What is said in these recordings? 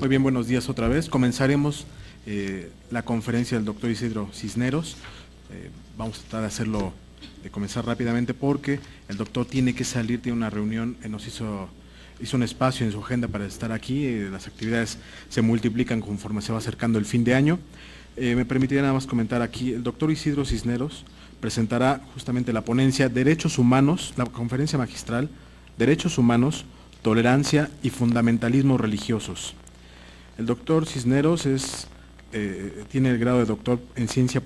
Muy bien, buenos días otra vez. Comenzaremos la conferencia del doctor Isidro Cisneros. Vamos a tratar de comenzar rápidamente porque el doctor tiene que salir de una reunión, nos hizo un espacio en su agenda para estar aquí. Las actividades se multiplican conforme se va acercando el fin de año. Me permitiría nada más comentar aquí, el doctor Isidro Cisneros presentará justamente la ponencia Derechos Humanos, la conferencia magistral, Derechos Humanos, Tolerancia y Fundamentalismos Religiosos. El doctor Cisneros tiene el grado de doctor en ciencia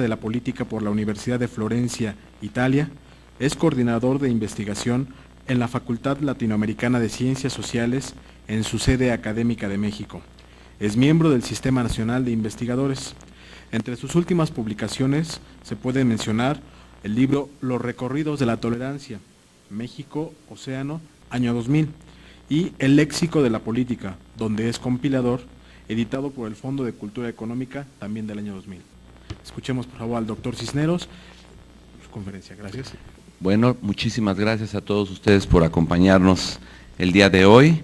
de la política por la Universidad de Florencia, Italia. Es coordinador de investigación en la Facultad Latinoamericana de Ciencias Sociales en su sede académica de México. Es miembro del Sistema Nacional de Investigadores. Entre sus últimas publicaciones se puede mencionar el libro Los Recorridos de la Tolerancia, México, Océano, año 2000, y El Léxico de la Política, donde es compilador, editado por el Fondo de Cultura Económica, también del año 2000. Escuchemos por favor al doctor Cisneros, su conferencia. Gracias. Bueno, muchísimas gracias a todos ustedes por acompañarnos el día de hoy.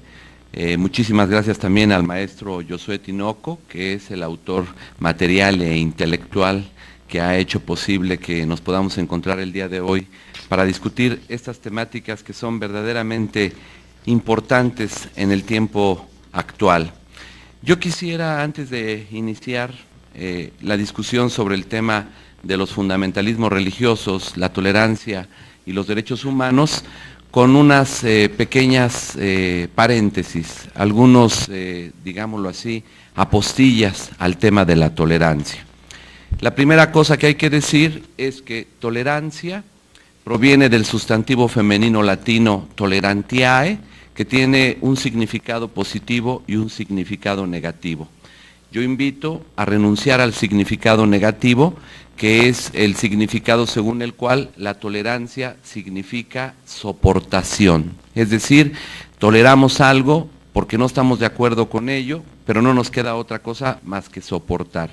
Muchísimas gracias también al maestro Josué Tinoco, que es el autor material e intelectual que ha hecho posible que nos podamos encontrar el día de hoy para discutir estas temáticas que son verdaderamente importantes en el tiempo actual. Yo quisiera, antes de iniciar la discusión sobre el tema de los fundamentalismos religiosos, la tolerancia y los derechos humanos, con unas pequeñas paréntesis, algunos, digámoslo así, apostillas al tema de la tolerancia. La primera cosa que hay que decir es que tolerancia proviene del sustantivo femenino latino tolerantiae, que tiene un significado positivo y un significado negativo. Yo invito a renunciar al significado negativo, que es el significado según el cual la tolerancia significa soportación. Es decir, toleramos algo porque no estamos de acuerdo con ello, pero no nos queda otra cosa más que soportar.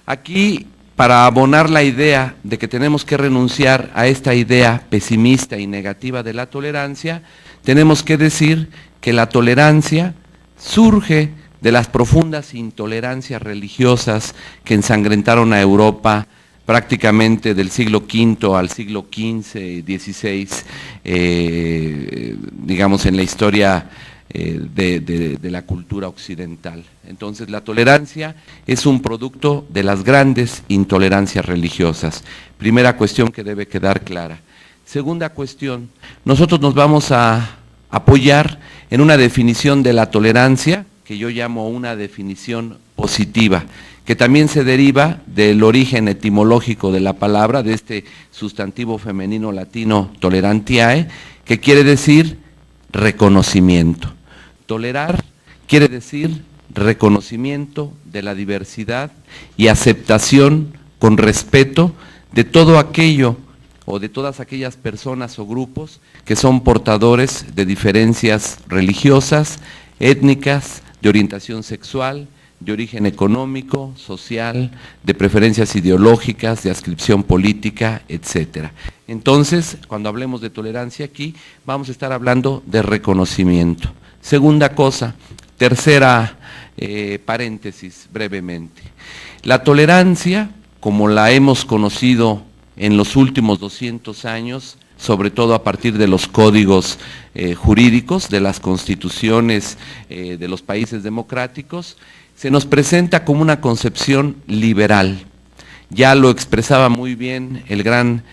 Aquí, para abonar la idea de que tenemos que renunciar a esta idea pesimista y negativa de la tolerancia, tenemos que decir que la tolerancia surge de las profundas intolerancias religiosas que ensangrentaron a Europa prácticamente del siglo V al siglo XV, XVI, digamos en la historia de la cultura occidental. Entonces la tolerancia es un producto de las grandes intolerancias religiosas. Primera cuestión que debe quedar clara. Segunda cuestión, nosotros nos vamos a apoyar en una definición de la tolerancia, que yo llamo una definición positiva, que también se deriva del origen etimológico de la palabra, de este sustantivo femenino latino tolerantiae, que quiere decir reconocimiento. Tolerar quiere decir reconocimiento de la diversidad y aceptación con respeto de todo aquello o de todas aquellas personas o grupos que son portadores de diferencias religiosas, étnicas, de orientación sexual, de origen económico, social, de preferencias ideológicas, de adscripción política, etcétera. Entonces, cuando hablemos de tolerancia aquí, vamos a estar hablando de reconocimiento. Segunda cosa, tercera paréntesis brevemente. La tolerancia, como la hemos conocido en los últimos 200 años, sobre todo a partir de los códigos jurídicos, de las constituciones de los países democráticos, se nos presenta como una concepción liberal. Ya lo expresaba muy bien el gran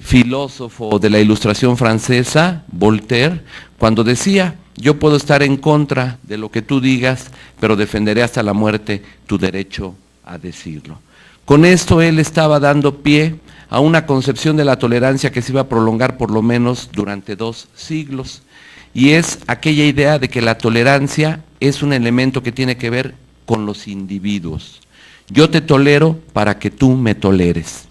filósofo de la Ilustración francesa, Voltaire, cuando decía: yo puedo estar en contra de lo que tú digas, pero defenderé hasta la muerte tu derecho a decirlo. Con esto él estaba dando pie a una concepción de la tolerancia que se iba a prolongar por lo menos durante 2 siglos, y es aquella idea de que la tolerancia es un elemento que tiene que ver con los individuos. Yo te tolero para que tú me toleres.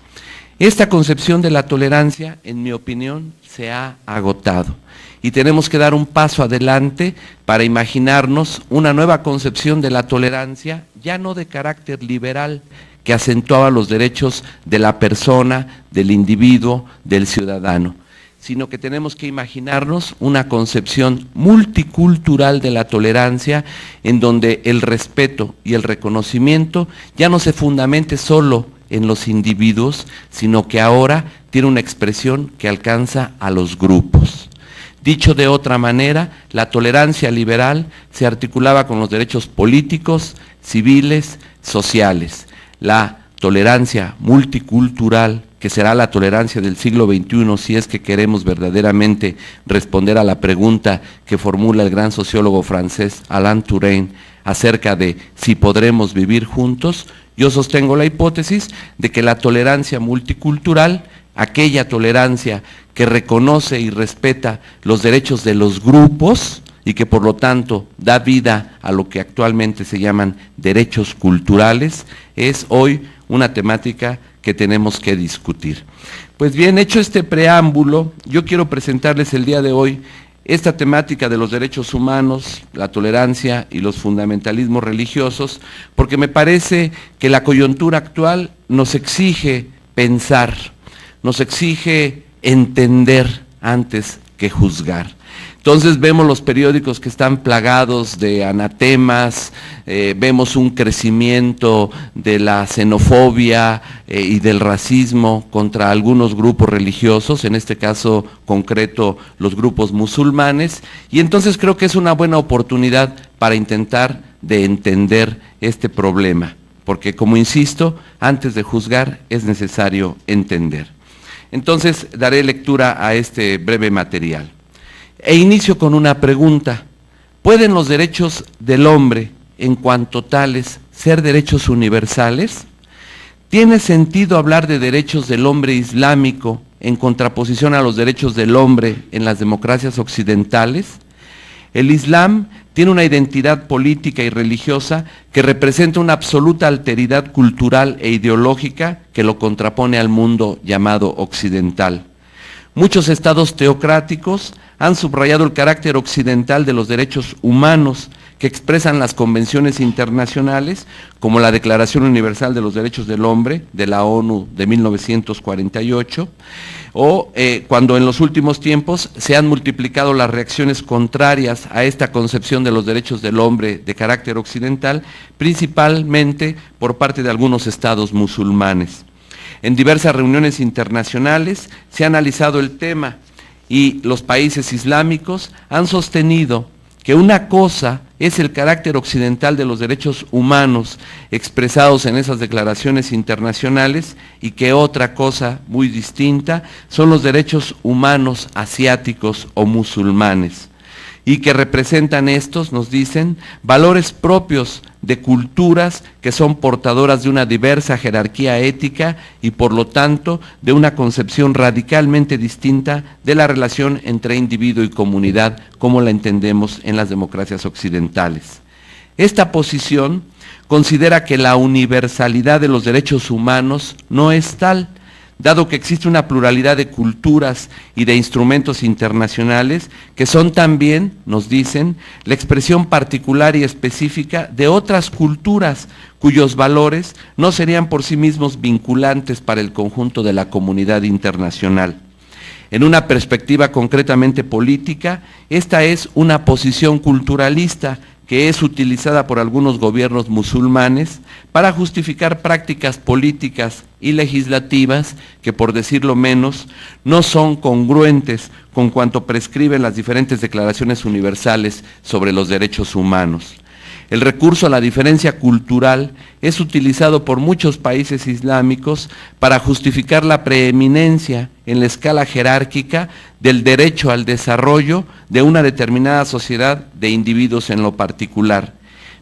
Esta concepción de la tolerancia, en mi opinión, se ha agotado y tenemos que dar un paso adelante para imaginarnos una nueva concepción de la tolerancia, ya no de carácter liberal, que acentuaba los derechos de la persona, del individuo, del ciudadano, sino que tenemos que imaginarnos una concepción multicultural de la tolerancia, en donde el respeto y el reconocimiento ya no se fundamente solo en los individuos, sino que ahora tiene una expresión que alcanza a los grupos. Dicho de otra manera, la tolerancia liberal se articulaba con los derechos políticos, civiles, sociales. La tolerancia multicultural, que será la tolerancia del siglo XXI, si es que queremos verdaderamente responder a la pregunta que formula el gran sociólogo francés Alain Touraine acerca de si podremos vivir juntos, yo sostengo la hipótesis de que la tolerancia multicultural, aquella tolerancia que reconoce y respeta los derechos de los grupos y que por lo tanto da vida a lo que actualmente se llaman derechos culturales, es hoy una temática que tenemos que discutir. Pues bien, hecho este preámbulo, yo quiero presentarles el día de hoy esta temática de los derechos humanos, la tolerancia y los fundamentalismos religiosos, porque me parece que la coyuntura actual nos exige pensar, nos exige entender antes que juzgar. Entonces vemos los periódicos que están plagados de anatemas, vemos un crecimiento de la xenofobia y del racismo contra algunos grupos religiosos, en este caso concreto los grupos musulmanes, y entonces creo que es una buena oportunidad para intentar de entender este problema, porque como insisto, antes de juzgar es necesario entender. Entonces daré lectura a este breve material. E inicio con una pregunta: ¿pueden los derechos del hombre, en cuanto tales, ser derechos universales? ¿Tiene sentido hablar de derechos del hombre islámico en contraposición a los derechos del hombre en las democracias occidentales? El Islam tiene una identidad política y religiosa que representa una absoluta alteridad cultural e ideológica que lo contrapone al mundo llamado occidental. Muchos estados teocráticos han subrayado el carácter occidental de los derechos humanos que expresan las convenciones internacionales, como la Declaración Universal de los Derechos del Hombre de la ONU de 1948, o cuando en los últimos tiempos se han multiplicado las reacciones contrarias a esta concepción de los derechos del hombre de carácter occidental, principalmente por parte de algunos estados musulmanes. En diversas reuniones internacionales se ha analizado el tema y los países islámicos han sostenido que una cosa es el carácter occidental de los derechos humanos expresados en esas declaraciones internacionales y que otra cosa muy distinta son los derechos humanos asiáticos o musulmanes, y que representan estos, nos dicen, valores propios de culturas que son portadoras de una diversa jerarquía ética y por lo tanto de una concepción radicalmente distinta de la relación entre individuo y comunidad como la entendemos en las democracias occidentales. Esta posición considera que la universalidad de los derechos humanos no es tal, dado que existe una pluralidad de culturas y de instrumentos internacionales que son también, nos dicen, la expresión particular y específica de otras culturas cuyos valores no serían por sí mismos vinculantes para el conjunto de la comunidad internacional. En una perspectiva concretamente política, esta es una posición culturalista que es utilizada por algunos gobiernos musulmanes para justificar prácticas políticas y legislativas que, por decirlo menos, no son congruentes con cuanto prescriben las diferentes declaraciones universales sobre los derechos humanos. El recurso a la diferencia cultural es utilizado por muchos países islámicos para justificar la preeminencia en la escala jerárquica del derecho al desarrollo de una determinada sociedad de individuos en lo particular,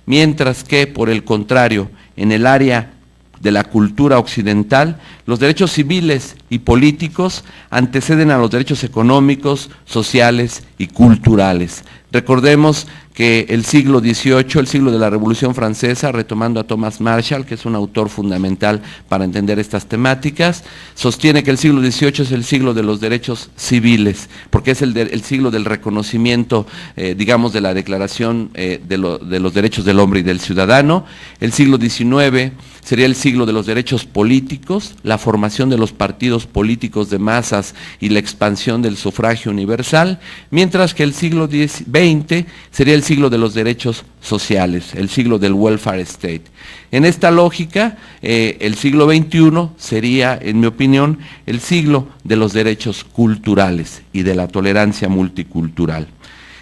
mientras que, por el contrario, en el área de la cultura occidental, los derechos civiles y políticos anteceden a los derechos económicos, sociales y culturales. Recordemos que el siglo XVIII, el siglo de la Revolución Francesa, retomando a Thomas Marshall, que es un autor fundamental para entender estas temáticas, sostiene que el siglo XVIII es el siglo de los derechos civiles, porque es el siglo del reconocimiento, digamos, de la Declaración de los Derechos del Hombre y del Ciudadano. El siglo XIX sería el siglo de los derechos políticos, la formación de los partidos políticos de masas y la expansión del sufragio universal, mientras que el siglo XX sería el siglo de los derechos sociales, el siglo del welfare state. En esta lógica, el siglo XXI sería, en mi opinión, el siglo de los derechos culturales y de la tolerancia multicultural.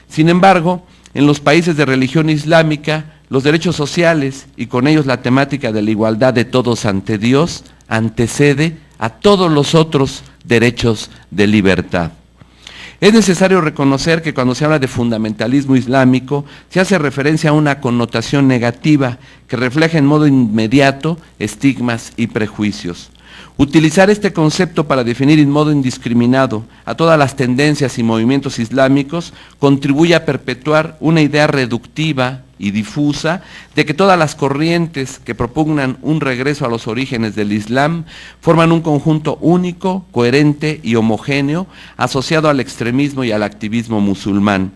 Sin embargo, en los países de religión islámica, los derechos sociales y con ellos la temática de la igualdad de todos ante Dios antecede a todos los otros derechos de libertad. Es necesario reconocer que cuando se habla de fundamentalismo islámico, se hace referencia a una connotación negativa que refleja en modo inmediato estigmas y prejuicios. Utilizar este concepto para definir en modo indiscriminado a todas las tendencias y movimientos islámicos contribuye a perpetuar una idea reductiva y difusa de que todas las corrientes que propugnan un regreso a los orígenes del Islam forman un conjunto único, coherente y homogéneo asociado al extremismo y al activismo musulmán.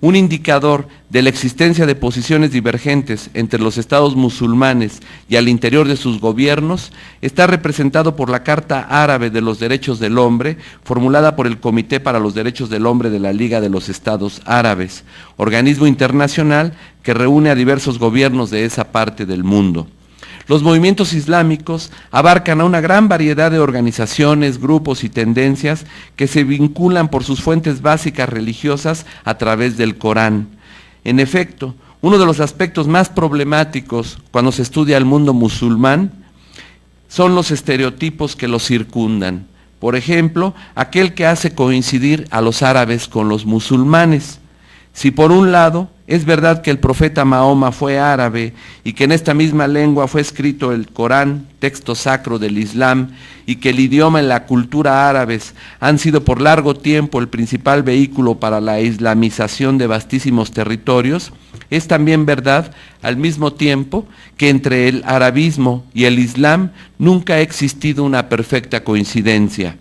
Un indicador de la existencia de posiciones divergentes entre los estados musulmanes y al interior de sus gobiernos está representado por la Carta Árabe de los Derechos del Hombre, formulada por el Comité para los Derechos del Hombre de la Liga de los Estados Árabes, organismo internacional que reúne a diversos gobiernos de esa parte del mundo. Los movimientos islámicos abarcan a una gran variedad de organizaciones, grupos y tendencias que se vinculan por sus fuentes básicas religiosas a través del Corán. En efecto, uno de los aspectos más problemáticos cuando se estudia el mundo musulmán son los estereotipos que lo circundan. Por ejemplo, aquel que hace coincidir a los árabes con los musulmanes. Si por un lado es verdad que el profeta Mahoma fue árabe y que en esta misma lengua fue escrito el Corán, texto sacro del Islam, y que el idioma y la cultura árabes han sido por largo tiempo el principal vehículo para la islamización de vastísimos territorios, es también verdad al mismo tiempo que entre el arabismo y el Islam nunca ha existido una perfecta coincidencia.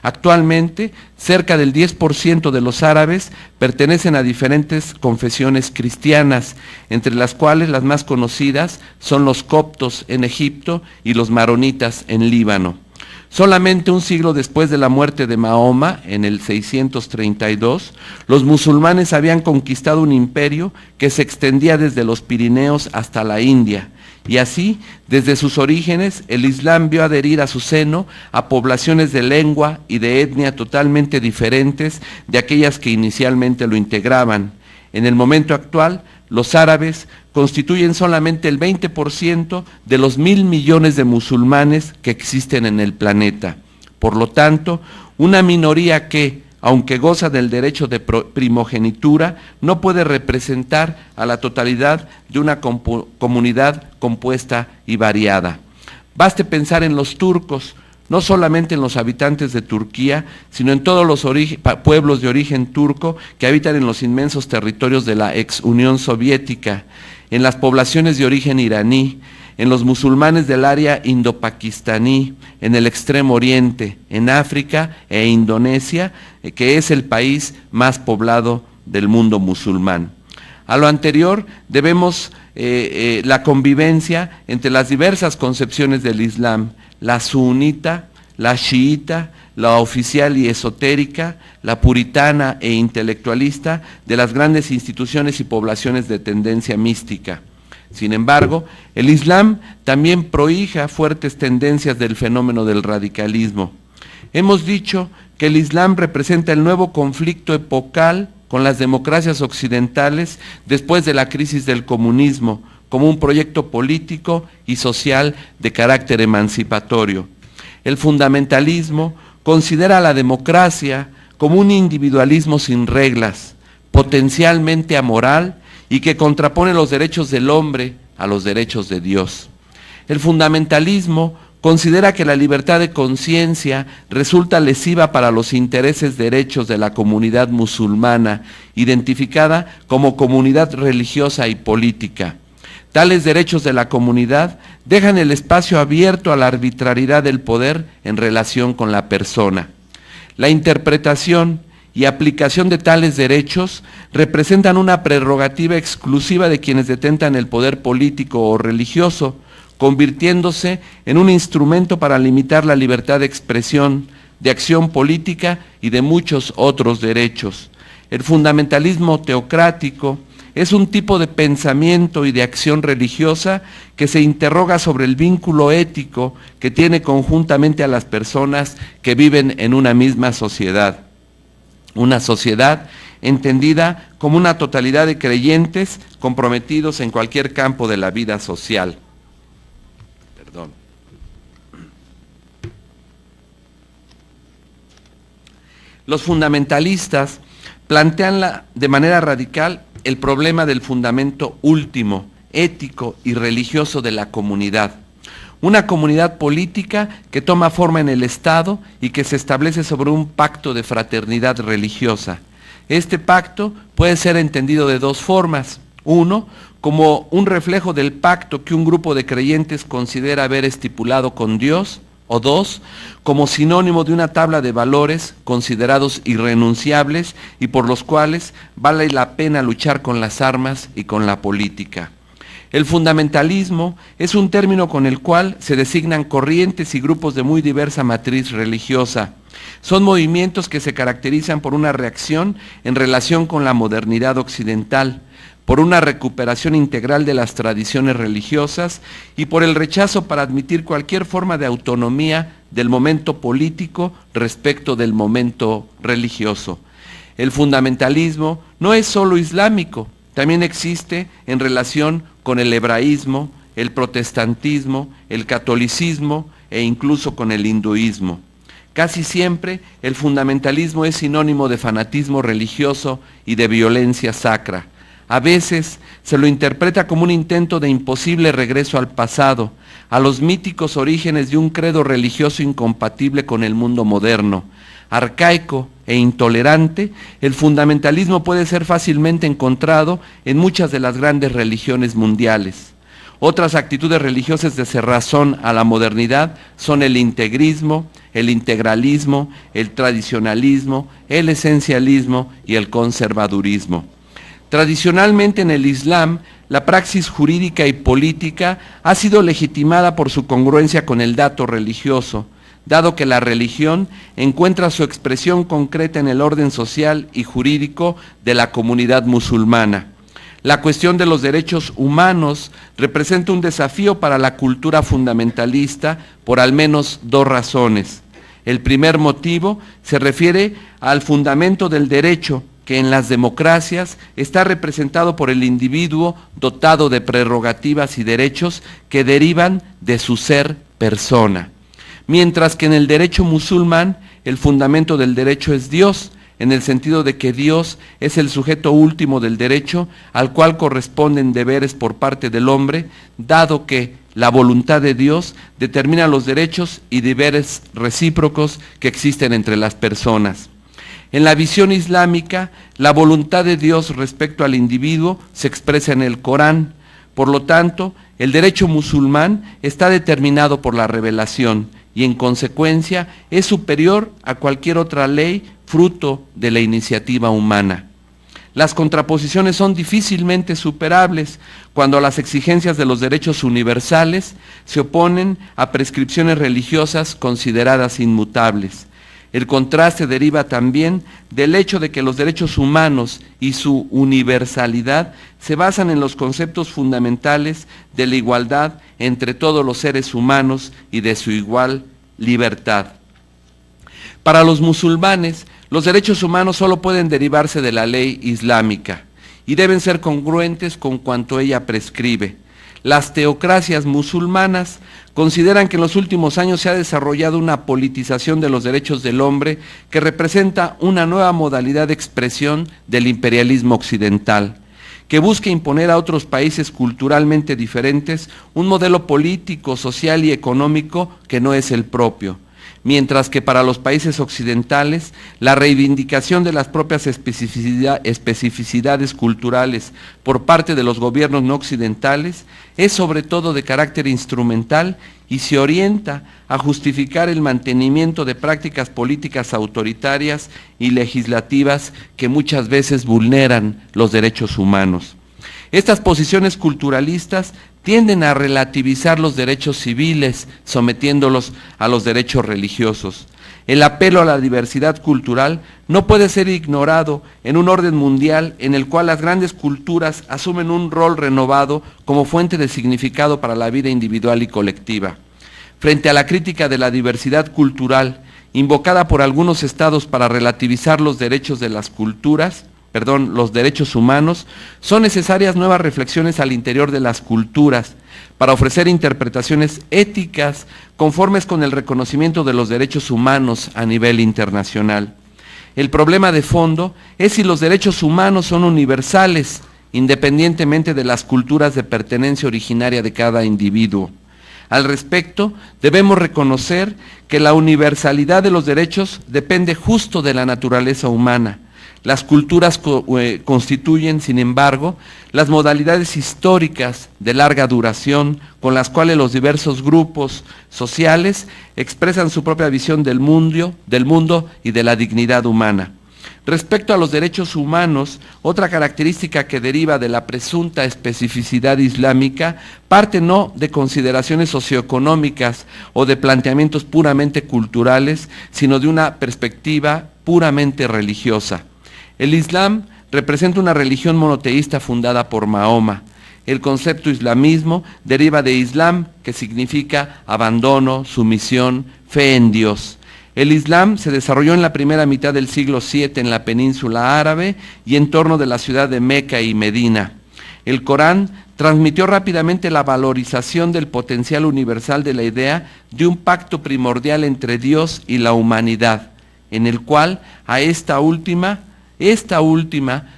Actualmente, cerca del 10% de los árabes pertenecen a diferentes confesiones cristianas, entre las cuales las más conocidas son los coptos en Egipto y los maronitas en Líbano. Solamente un siglo después de la muerte de Mahoma, en el 632, los musulmanes habían conquistado un imperio que se extendía desde los Pirineos hasta la India. Y así, desde sus orígenes, el Islam vio adherir a su seno a poblaciones de lengua y de etnia totalmente diferentes de aquellas que inicialmente lo integraban. En el momento actual, los árabes constituyen solamente el 20% de los 1.000 millones de musulmanes que existen en el planeta. Por lo tanto, una minoría que, aunque goza del derecho de primogenitura, no puede representar a la totalidad de una comunidad compuesta y variada. Baste pensar en los turcos, no solamente en los habitantes de Turquía, sino en todos los pueblos de origen turco que habitan en los inmensos territorios de la ex Unión Soviética, en las poblaciones de origen iraní, en los musulmanes del área indo-pakistaní, en el Extremo Oriente, en África e Indonesia, que es el país más poblado del mundo musulmán. A lo anterior debemos la convivencia entre las diversas concepciones del Islam, la sunita, la chiita, la oficial y esotérica, la puritana e intelectualista de las grandes instituciones y poblaciones de tendencia mística. Sin embargo, el Islam también prohija fuertes tendencias del fenómeno del radicalismo. Hemos dicho que el Islam representa el nuevo conflicto epocal con las democracias occidentales después de la crisis del comunismo, como un proyecto político y social de carácter emancipatorio. El fundamentalismo considera a la democracia como un individualismo sin reglas, potencialmente amoral y que contrapone los derechos del hombre a los derechos de Dios. El fundamentalismo considera que la libertad de conciencia resulta lesiva para los intereses derechos de la comunidad musulmana, identificada como comunidad religiosa y política. Tales derechos de la comunidad dejan el espacio abierto a la arbitrariedad del poder en relación con la persona. La interpretación y aplicación de tales derechos representan una prerrogativa exclusiva de quienes detentan el poder político o religioso, convirtiéndose en un instrumento para limitar la libertad de expresión, de acción política y de muchos otros derechos. El fundamentalismo teocrático es un tipo de pensamiento y de acción religiosa que se interroga sobre el vínculo ético que tiene conjuntamente a las personas que viven en una misma sociedad. Una sociedad entendida como una totalidad de creyentes comprometidos en cualquier campo de la vida social. Los fundamentalistas plantean de manera radical el problema del fundamento último, ético y religioso de la comunidad. Una comunidad política que toma forma en el Estado y que se establece sobre un pacto de fraternidad religiosa. Este pacto puede ser entendido de dos formas. Uno, como un reflejo del pacto que un grupo de creyentes considera haber estipulado con Dios, o dos, como sinónimo de una tabla de valores considerados irrenunciables y por los cuales vale la pena luchar con las armas y con la política. El fundamentalismo es un término con el cual se designan corrientes y grupos de muy diversa matriz religiosa. Son movimientos que se caracterizan por una reacción en relación con la modernidad occidental, por una recuperación integral de las tradiciones religiosas y por el rechazo para admitir cualquier forma de autonomía del momento político respecto del momento religioso. El fundamentalismo no es solo islámico, también existe en relación con el hebraísmo, el protestantismo, el catolicismo e incluso con el hinduismo. Casi siempre el fundamentalismo es sinónimo de fanatismo religioso y de violencia sacra. A veces se lo interpreta como un intento de imposible regreso al pasado, a los míticos orígenes de un credo religioso incompatible con el mundo moderno. Arcaico e intolerante, el fundamentalismo puede ser fácilmente encontrado en muchas de las grandes religiones mundiales. Otras actitudes religiosas de cerrazón a la modernidad son el integrismo, el integralismo, el tradicionalismo, el esencialismo y el conservadurismo. Tradicionalmente en el Islam, la praxis jurídica y política ha sido legitimada por su congruencia con el dato religioso, dado que la religión encuentra su expresión concreta en el orden social y jurídico de la comunidad musulmana. La cuestión de los derechos humanos representa un desafío para la cultura fundamentalista por al menos dos razones. El primer motivo se refiere al fundamento del derecho, que en las democracias está representado por el individuo dotado de prerrogativas y derechos que derivan de su ser persona. Mientras que en el derecho musulmán el fundamento del derecho es Dios, en el sentido de que Dios es el sujeto último del derecho al cual corresponden deberes por parte del hombre, dado que la voluntad de Dios determina los derechos y deberes recíprocos que existen entre las personas. En la visión islámica, la voluntad de Dios respecto al individuo se expresa en el Corán. Por lo tanto, el derecho musulmán está determinado por la revelación y en consecuencia es superior a cualquier otra ley fruto de la iniciativa humana. Las contraposiciones son difícilmente superables cuando las exigencias de los derechos universales se oponen a prescripciones religiosas consideradas inmutables. El contraste deriva también del hecho de que los derechos humanos y su universalidad se basan en los conceptos fundamentales de la igualdad entre todos los seres humanos y de su igual libertad. Para los musulmanes, los derechos humanos solo pueden derivarse de la ley islámica y deben ser congruentes con cuanto ella prescribe. Las teocracias musulmanas consideran que en los últimos años se ha desarrollado una politización de los derechos del hombre que representa una nueva modalidad de expresión del imperialismo occidental. que busca imponer a otros países culturalmente diferentes un modelo político, social y económico que no es el propio, mientras que para los países occidentales la reivindicación de las propias especificidades culturales por parte de los gobiernos no occidentales es sobre todo de carácter instrumental y se orienta a justificar el mantenimiento de prácticas políticas autoritarias y legislativas que muchas veces vulneran los derechos humanos. Estas posiciones culturalistas tienden a relativizar los derechos civiles, sometiéndolos a los derechos religiosos. El apelo a la diversidad cultural no puede ser ignorado en un orden mundial en el cual las grandes culturas asumen un rol renovado como fuente de significado para la vida individual y colectiva. Frente a la crítica de la diversidad cultural, invocada por algunos estados para relativizar los derechos de las culturas, los derechos humanos, son necesarias nuevas reflexiones al interior de las culturas para ofrecer interpretaciones éticas conformes con el reconocimiento de los derechos humanos a nivel internacional. El problema de fondo es si los derechos humanos son universales, independientemente de las culturas de pertenencia originaria de cada individuo. Al respecto, debemos reconocer que la universalidad de los derechos depende justo de la naturaleza humana. Las culturas constituyen, sin embargo, las modalidades históricas de larga duración con las cuales los diversos grupos sociales expresan su propia visión del mundo y de la dignidad humana. Respecto a los derechos humanos, otra característica que deriva de la presunta especificidad islámica parte no de consideraciones socioeconómicas o de planteamientos puramente culturales, sino de una perspectiva puramente religiosa. El Islam representa una religión monoteísta fundada por Mahoma. El concepto islamismo deriva de Islam, que significa abandono, sumisión, fe en Dios. El Islam se desarrolló en la primera mitad del siglo VII en la península árabe y en torno de la ciudad de Meca y Medina. El Corán transmitió rápidamente la valorización del potencial universal de la idea de un pacto primordial entre Dios y la humanidad, en el cual a esta última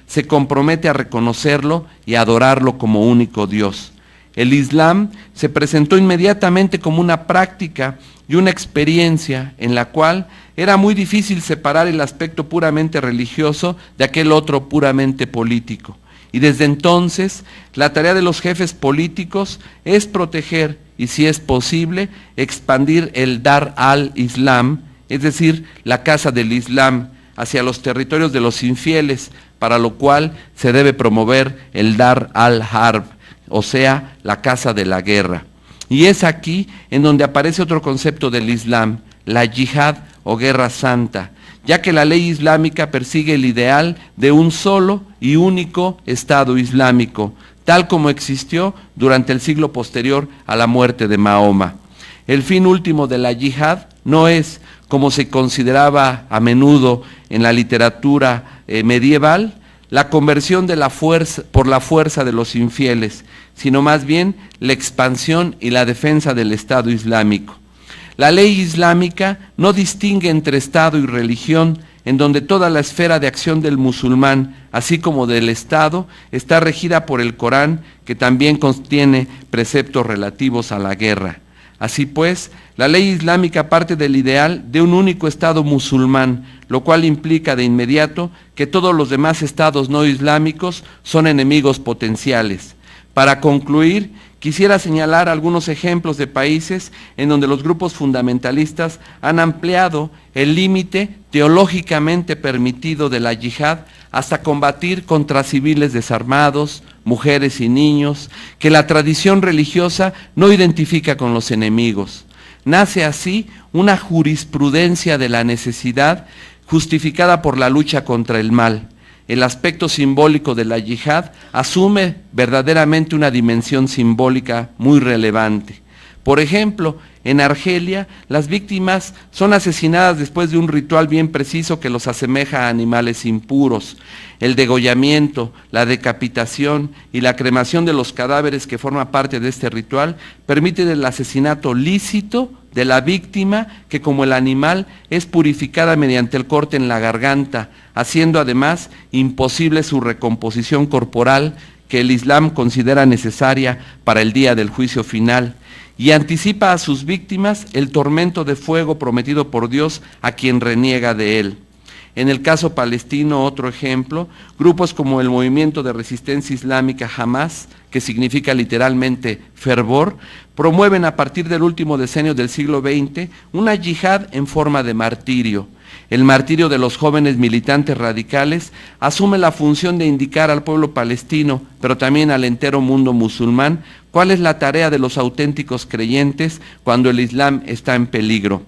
se compromete a reconocerlo y adorarlo como único Dios. El Islam se presentó inmediatamente como una práctica y una experiencia en la cual era muy difícil separar el aspecto puramente religioso de aquel otro puramente político. Y desde entonces, la tarea de los jefes políticos es proteger y, si es posible, expandir el Dar al-Islam, es decir, la casa del Islam, hacia los territorios de los infieles, para lo cual se debe promover el Dar al-Harb, o sea, la casa de la guerra. Y es aquí en donde aparece otro concepto del Islam, la yihad o guerra santa, ya que la ley islámica persigue el ideal de un solo y único Estado islámico, tal como existió durante el siglo posterior a la muerte de Mahoma. El fin último de la yihad no es, como se consideraba a menudo en la literatura medieval, la conversión de por la fuerza de los infieles, sino más bien la expansión y la defensa del Estado Islámico. La ley islámica no distingue entre Estado y religión, en donde toda la esfera de acción del musulmán, así como del Estado, está regida por el Corán, que también contiene preceptos relativos a la guerra. Así pues, la ley islámica parte del ideal de un único Estado musulmán, lo cual implica de inmediato que todos los demás estados no islámicos son enemigos potenciales. Para concluir, quisiera señalar algunos ejemplos de países en donde los grupos fundamentalistas han ampliado el límite teológicamente permitido de la yihad hasta combatir contra civiles desarmados, mujeres y niños, que la tradición religiosa no identifica con los enemigos. Nace así una jurisprudencia de la necesidad justificada por la lucha contra el mal. El aspecto simbólico de la yihad asume verdaderamente una dimensión simbólica muy relevante. Por ejemplo, en Argelia, las víctimas son asesinadas después de un ritual bien preciso que los asemeja a animales impuros. El degollamiento, la decapitación y la cremación de los cadáveres que forman parte de este ritual permiten el asesinato lícito de la víctima, que como el animal es purificada mediante el corte en la garganta, haciendo además imposible su recomposición corporal, que el Islam considera necesaria para el día del juicio final, y anticipa a sus víctimas el tormento de fuego prometido por Dios a quien reniega de él. En el caso palestino, otro ejemplo, grupos como el Movimiento de Resistencia Islámica Hamas, que significa literalmente fervor, promueven a partir del último decenio del siglo XX una yihad en forma de martirio. El martirio de los jóvenes militantes radicales asume la función de indicar al pueblo palestino, pero también al entero mundo musulmán, cuál es la tarea de los auténticos creyentes cuando el Islam está en peligro.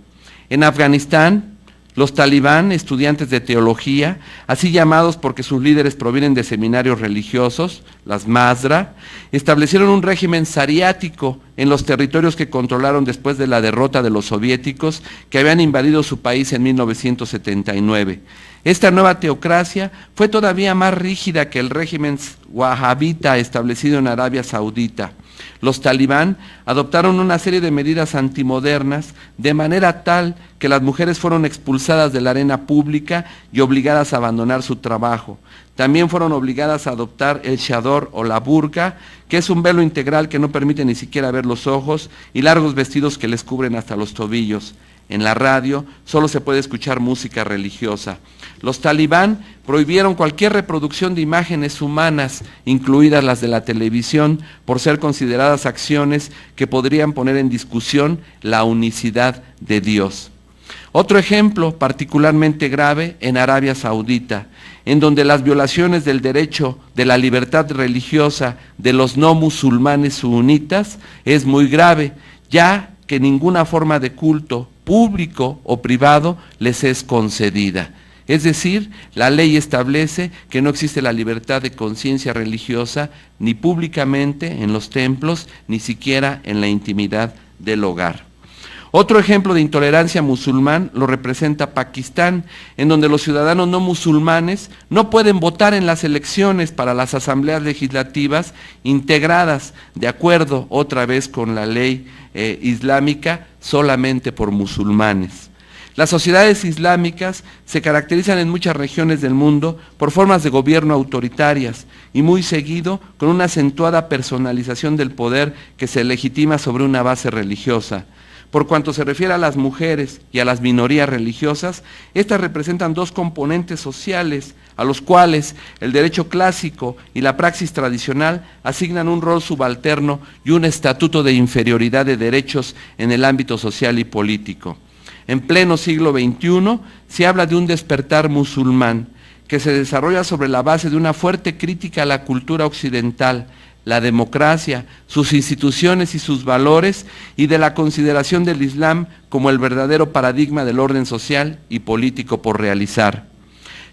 En Afganistán, los talibán, estudiantes de teología, así llamados porque sus líderes provienen de seminarios religiosos, las Mazra, establecieron un régimen zariático en los territorios que controlaron después de la derrota de los soviéticos que habían invadido su país en 1979. Esta nueva teocracia fue todavía más rígida que el régimen wahabita establecido en Arabia Saudita. Los talibán adoptaron una serie de medidas antimodernas de manera tal que las mujeres fueron expulsadas de la arena pública y obligadas a abandonar su trabajo. También fueron obligadas a adoptar el chador o la burka, que es un velo integral que no permite ni siquiera ver los ojos, y largos vestidos que les cubren hasta los tobillos. En la radio solo se puede escuchar música religiosa. Los talibán prohibieron cualquier reproducción de imágenes humanas, incluidas las de la televisión, por ser consideradas acciones que podrían poner en discusión la unicidad de Dios. Otro ejemplo particularmente grave en Arabia Saudita, en donde las violaciones del derecho de la libertad religiosa de los no musulmanes sunitas es muy grave, ya que ninguna forma de culto público o privado les es concedida. Es decir, la ley establece que no existe la libertad de conciencia religiosa ni públicamente en los templos, ni siquiera en la intimidad del hogar. Otro ejemplo de intolerancia musulmán lo representa Pakistán, en donde los ciudadanos no musulmanes no pueden votar en las elecciones para las asambleas legislativas integradas, de acuerdo otra vez con la ley islámica, solamente por musulmanes. Las sociedades islámicas se caracterizan en muchas regiones del mundo por formas de gobierno autoritarias y muy seguido con una acentuada personalización del poder que se legitima sobre una base religiosa. Por cuanto se refiere a las mujeres y a las minorías religiosas, estas representan dos componentes sociales a los cuales el derecho clásico y la praxis tradicional asignan un rol subalterno y un estatuto de inferioridad de derechos en el ámbito social y político. En pleno siglo XXI se habla de un despertar musulmán que se desarrolla sobre la base de una fuerte crítica a la cultura occidental, la democracia, sus instituciones y sus valores, y de la consideración del Islam como el verdadero paradigma del orden social y político por realizar.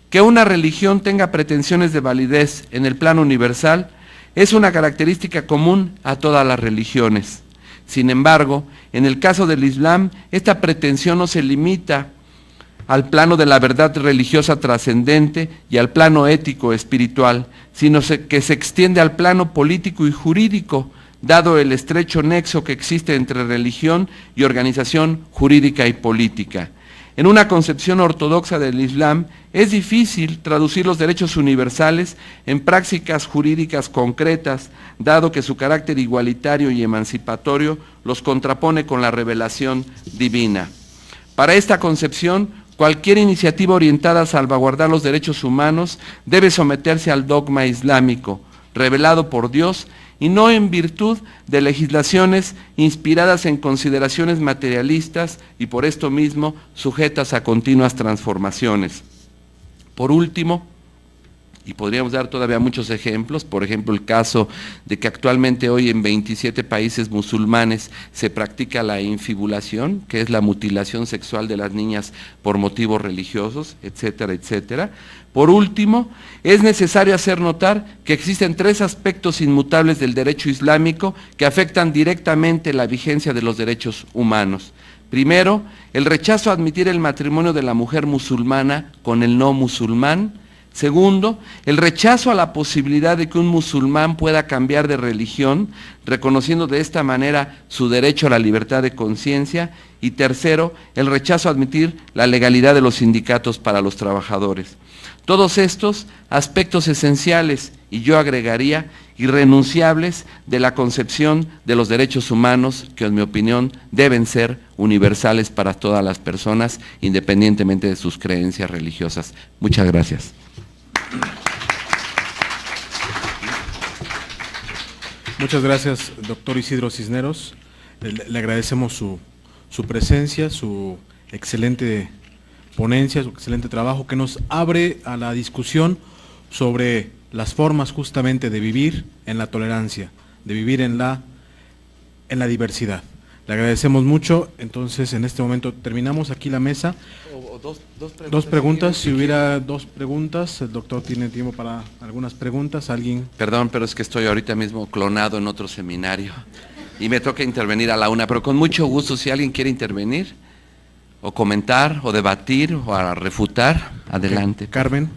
Que una religión tenga pretensiones de validez en el plano universal es una característica común a todas las religiones. Sin embargo, en el caso del Islam, esta pretensión no se limita al plano de la verdad religiosa trascendente y al plano ético espiritual, sino que se extiende al plano político y jurídico, dado el estrecho nexo que existe entre religión y organización jurídica y política. En una concepción ortodoxa del Islam, es difícil traducir los derechos universales en prácticas jurídicas concretas, dado que su carácter igualitario y emancipatorio los contrapone con la revelación divina. Para esta concepción, cualquier iniciativa orientada a salvaguardar los derechos humanos debe someterse al dogma islámico, revelado por Dios, y no en virtud de legislaciones inspiradas en consideraciones materialistas y por esto mismo sujetas a continuas transformaciones. Por último, y podríamos dar todavía muchos ejemplos, por ejemplo el caso de que actualmente hoy en 27 países musulmanes se practica la infibulación, que es la mutilación sexual de las niñas por motivos religiosos, etcétera, etcétera. Por último, es necesario hacer notar que existen tres aspectos inmutables del derecho islámico que afectan directamente la vigencia de los derechos humanos. Primero, el rechazo a admitir el matrimonio de la mujer musulmana con el no musulmán. Segundo, el rechazo a la posibilidad de que un musulmán pueda cambiar de religión, reconociendo de esta manera su derecho a la libertad de conciencia. Y tercero, el rechazo a admitir la legalidad de los sindicatos para los trabajadores. Todos estos aspectos esenciales, y yo agregaría, irrenunciables de la concepción de los derechos humanos que, en mi opinión, deben ser universales para todas las personas, independientemente de sus creencias religiosas. Muchas gracias. Muchas gracias, doctor Isidro Cisneros. Le agradecemos su presencia, su excelente ponencia, su excelente trabajo, que nos abre a la discusión sobre las formas justamente de vivir en la tolerancia, de vivir en la diversidad. Le agradecemos mucho. Entonces, en este momento terminamos aquí la mesa. Dos preguntas, si hubiera dos preguntas, el doctor tiene tiempo para algunas preguntas. ¿Alguien? Perdón, pero es que estoy ahorita mismo clonado en otro seminario y me toca intervenir a la 1, pero con mucho gusto, si alguien quiere intervenir, o comentar, o debatir, o a refutar, adelante. Carmen.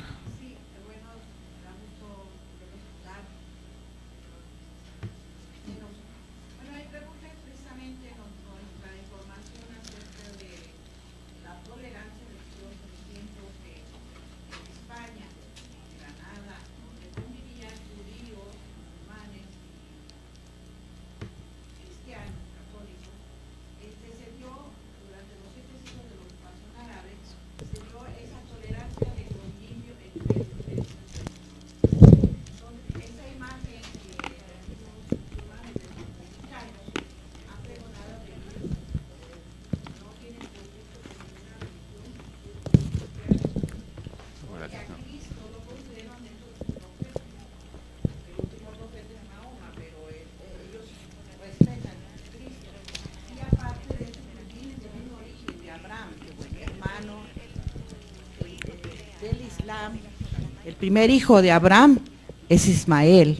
El primer hijo de Abraham es Ismael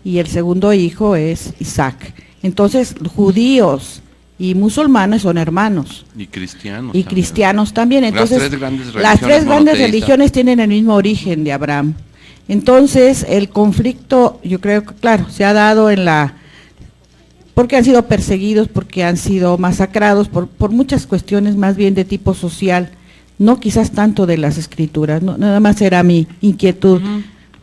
y el segundo hijo es Isaac. Entonces, judíos y musulmanes son hermanos. Y cristianos. Y cristianos también. Entonces, las tres grandes religiones tienen el mismo origen de Abraham. Entonces, el conflicto, yo creo que, claro, se ha dado porque han sido perseguidos, porque han sido masacrados, por muchas cuestiones más bien de tipo social, no quizás tanto de las escrituras, no, nada más era mi inquietud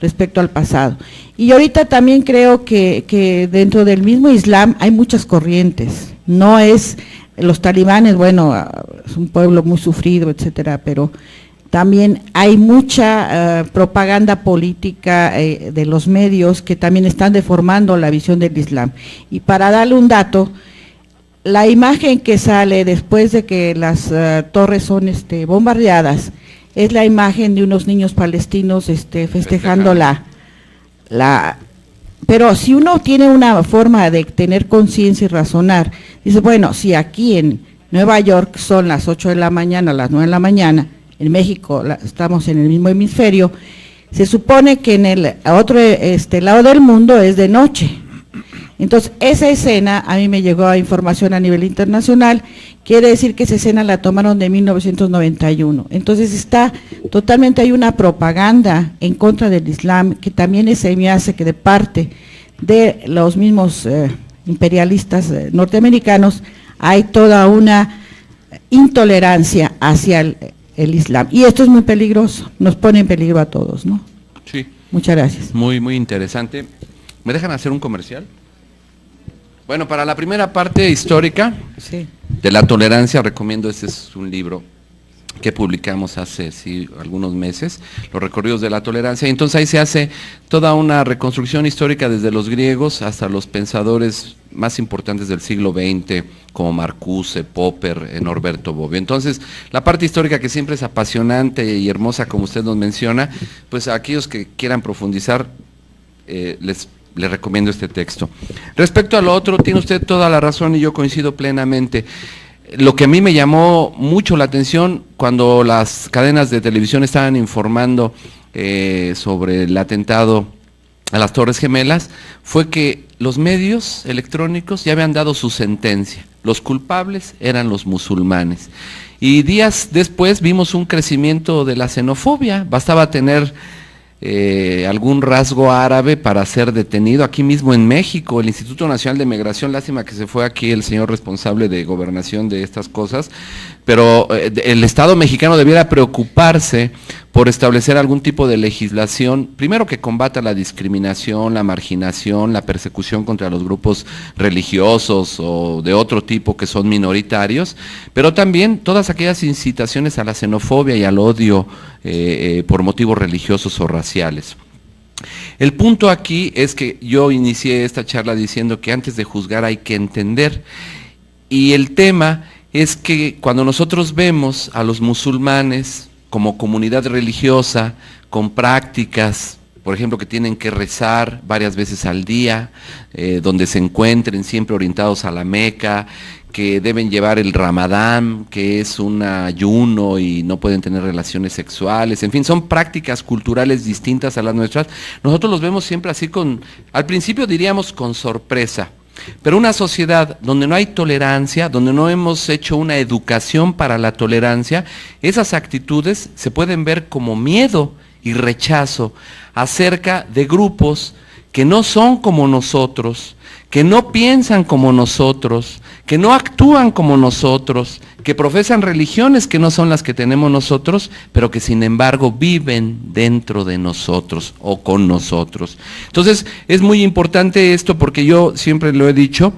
respecto al pasado. Y ahorita también creo que dentro del mismo Islam hay muchas corrientes, no es los talibanes, bueno, es un pueblo muy sufrido, etcétera, pero también hay mucha propaganda política de los medios que también están deformando la visión del Islam. Y para darle un dato, la imagen que sale después de que las torres son bombardeadas es la imagen de unos niños palestinos festejando pero si uno tiene una forma de tener conciencia y razonar, dice, bueno, si aquí en Nueva York son las 8 de la mañana, las 9 de la mañana, en México estamos en el mismo hemisferio, se supone que en el otro lado del mundo es de noche. Entonces, esa escena, a mí me llegó información a nivel internacional, quiere decir que esa escena la tomaron de 1991. Entonces, hay una propaganda en contra del Islam, que también se me hace que de parte de los mismos imperialistas norteamericanos, hay toda una intolerancia hacia el Islam. Y esto es muy peligroso, nos pone en peligro a todos, ¿no? Sí. Muchas gracias. Muy, muy interesante. ¿Me dejan hacer un comercial? Bueno, para la primera parte histórica de la tolerancia, recomiendo, este es un libro que publicamos hace algunos meses, Los recorridos de la tolerancia, y entonces ahí se hace toda una reconstrucción histórica desde los griegos hasta los pensadores más importantes del siglo XX, como Marcuse, Popper, Norberto Bobbio. Entonces, la parte histórica, que siempre es apasionante y hermosa, como usted nos menciona, pues a aquellos que quieran profundizar, les recomiendo este texto. Respecto a lo otro, tiene usted toda la razón y yo coincido plenamente. Lo que a mí me llamó mucho la atención cuando las cadenas de televisión estaban informando sobre el atentado a las Torres Gemelas, fue que los medios electrónicos ya habían dado su sentencia. Los culpables eran los musulmanes. Y días después vimos un crecimiento de la xenofobia. Bastaba tener algún rasgo árabe para ser detenido aquí mismo en México. El Instituto Nacional de Migración, lástima que se fue aquí el señor responsable de gobernación de estas cosas, pero el Estado mexicano debiera preocuparse por establecer algún tipo de legislación, primero que combata la discriminación, la marginación, la persecución contra los grupos religiosos o de otro tipo que son minoritarios, pero también todas aquellas incitaciones a la xenofobia y al odio por motivos religiosos o raciales. El punto aquí es que yo inicié esta charla diciendo que antes de juzgar hay que entender, y el tema es que cuando nosotros vemos a los musulmanes como comunidad religiosa, con prácticas, por ejemplo, que tienen que rezar varias veces al día, donde se encuentren siempre orientados a la Meca, que deben llevar el Ramadán, que es un ayuno y no pueden tener relaciones sexuales, en fin, son prácticas culturales distintas a las nuestras. Nosotros los vemos siempre así al principio diríamos con sorpresa, pero una sociedad donde no hay tolerancia, donde no hemos hecho una educación para la tolerancia, esas actitudes se pueden ver como miedo y rechazo acerca de grupos que no son como nosotros, que no piensan como nosotros, que no actúan como nosotros, que profesan religiones que no son las que tenemos nosotros, pero que sin embargo viven dentro de nosotros o con nosotros. Entonces es muy importante esto, porque yo siempre lo he dicho,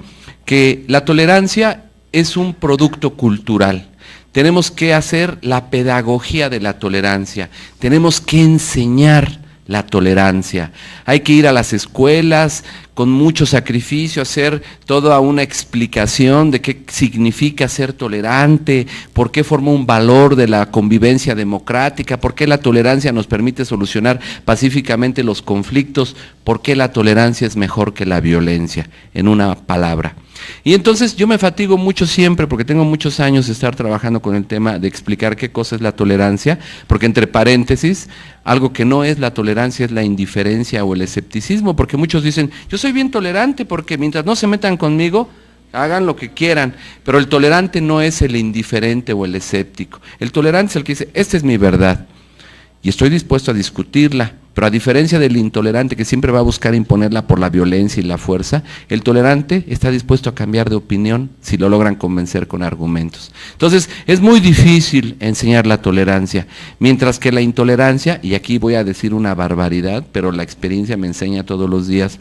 que la tolerancia es un producto cultural. Tenemos que hacer la pedagogía de la tolerancia, tenemos que enseñar la tolerancia. Hay que ir a las escuelas con mucho sacrificio, hacer toda una explicación de qué significa ser tolerante, por qué forma un valor de la convivencia democrática, por qué la tolerancia nos permite solucionar pacíficamente los conflictos, por qué la tolerancia es mejor que la violencia, en una palabra. Y entonces yo me fatigo mucho siempre, porque tengo muchos años de estar trabajando con el tema de explicar qué cosa es la tolerancia, porque entre paréntesis, algo que no es la tolerancia es la indiferencia o el escepticismo, porque muchos dicen, yo soy bien tolerante porque mientras no se metan conmigo, hagan lo que quieran, pero el tolerante no es el indiferente o el escéptico. El tolerante es el que dice, esta es mi verdad y estoy dispuesto a discutirla, pero a diferencia del intolerante que siempre va a buscar imponerla por la violencia y la fuerza, el tolerante está dispuesto a cambiar de opinión si lo logran convencer con argumentos. Entonces es muy difícil enseñar la tolerancia, mientras que la intolerancia, y aquí voy a decir una barbaridad, pero la experiencia me enseña todos los días,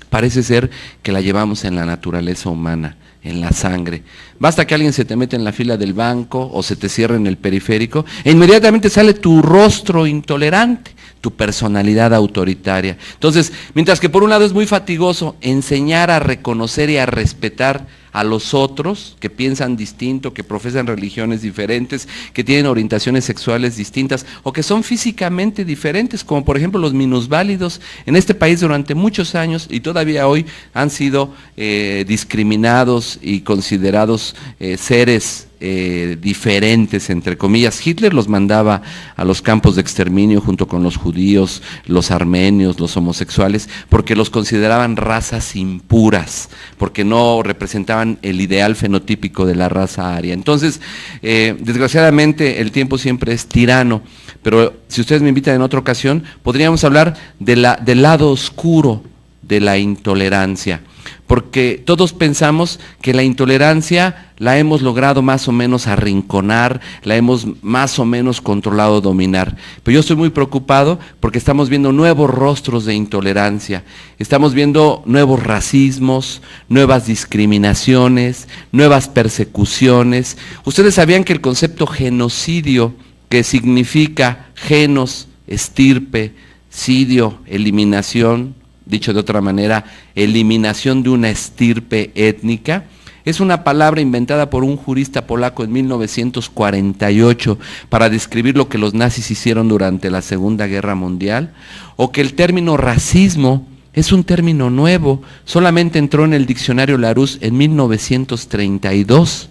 parece ser que la llevamos en la naturaleza humana, en la sangre. Basta que alguien se te mete en la fila del banco o se te cierre en el periférico e inmediatamente sale tu rostro intolerante, tu personalidad autoritaria. Entonces, mientras que por un lado es muy fatigoso enseñar a reconocer y a respetar a los otros que piensan distinto, que profesan religiones diferentes, que tienen orientaciones sexuales distintas o que son físicamente diferentes, como por ejemplo los minusválidos en este país durante muchos años y todavía hoy han sido discriminados y considerados seres diferentes, entre comillas. Hitler los mandaba a los campos de exterminio junto con los judíos, los armenios, los homosexuales, porque los consideraban razas impuras, porque no representaban el ideal fenotípico de la raza aria. Entonces, desgraciadamente el tiempo siempre es tirano, pero si ustedes me invitan en otra ocasión, podríamos hablar del lado oscuro de la intolerancia, porque todos pensamos que la intolerancia la hemos logrado más o menos arrinconar, la hemos más o menos controlado, dominar. Pero yo estoy muy preocupado porque estamos viendo nuevos rostros de intolerancia, estamos viendo nuevos racismos, nuevas discriminaciones, nuevas persecuciones. Ustedes sabían que el concepto genocidio, que significa genos, estirpe, sidio, eliminación, dicho de otra manera, eliminación de una estirpe étnica, es una palabra inventada por un jurista polaco en 1948 para describir lo que los nazis hicieron durante la Segunda Guerra Mundial, o que el término racismo es un término nuevo, solamente entró en el diccionario Larousse en 1932,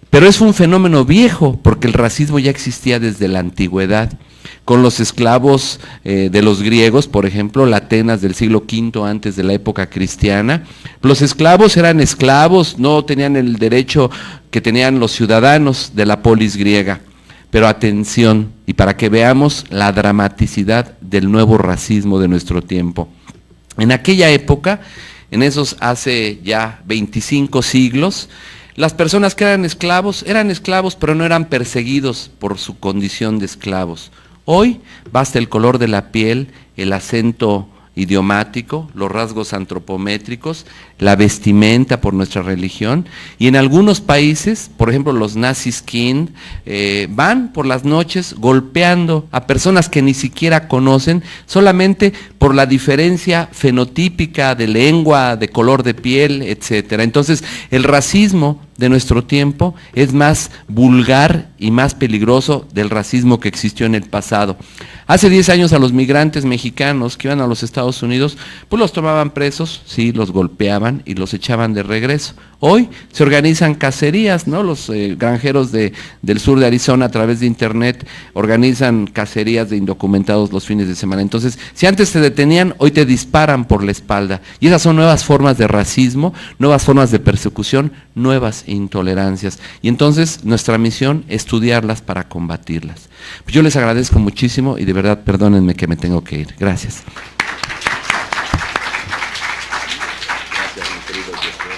pero es un fenómeno viejo porque el racismo ya existía desde la antigüedad. Con los esclavos de los griegos, por ejemplo, la Atenas del siglo V antes de la época cristiana, los esclavos eran esclavos, no tenían el derecho que tenían los ciudadanos de la polis griega. pero atención, y para que veamos la dramaticidad del nuevo racismo de nuestro tiempo. En aquella época, en esos hace ya 25 siglos, las personas que eran esclavos, pero no eran perseguidos por su condición de esclavos. Hoy basta el color de la piel, el acento idiomático, los rasgos antropométricos, la vestimenta por nuestra religión, y en algunos países, por ejemplo los Naziskind, van por las noches golpeando a personas que ni siquiera conocen, solamente por la diferencia fenotípica de lengua, de color de piel, etcétera. Entonces, el racismo de nuestro tiempo es más vulgar y más peligroso del racismo que existió en el pasado. Hace 10 años a los migrantes mexicanos que iban a los Estados Unidos, pues los tomaban presos, sí, los golpeaban y los echaban de regreso. Hoy se organizan cacerías, ¿no? Los granjeros del sur de Arizona a través de internet organizan cacerías de indocumentados los fines de semana. Entonces, si antes te detenían, hoy te disparan por la espalda. Y esas son nuevas formas de racismo, nuevas formas de persecución, nuevas intolerancias. Y entonces nuestra misión es estudiarlas para combatirlas. Pues yo les agradezco muchísimo y de verdad perdónenme que me tengo que ir. Gracias. Gracias, mi querido Josué.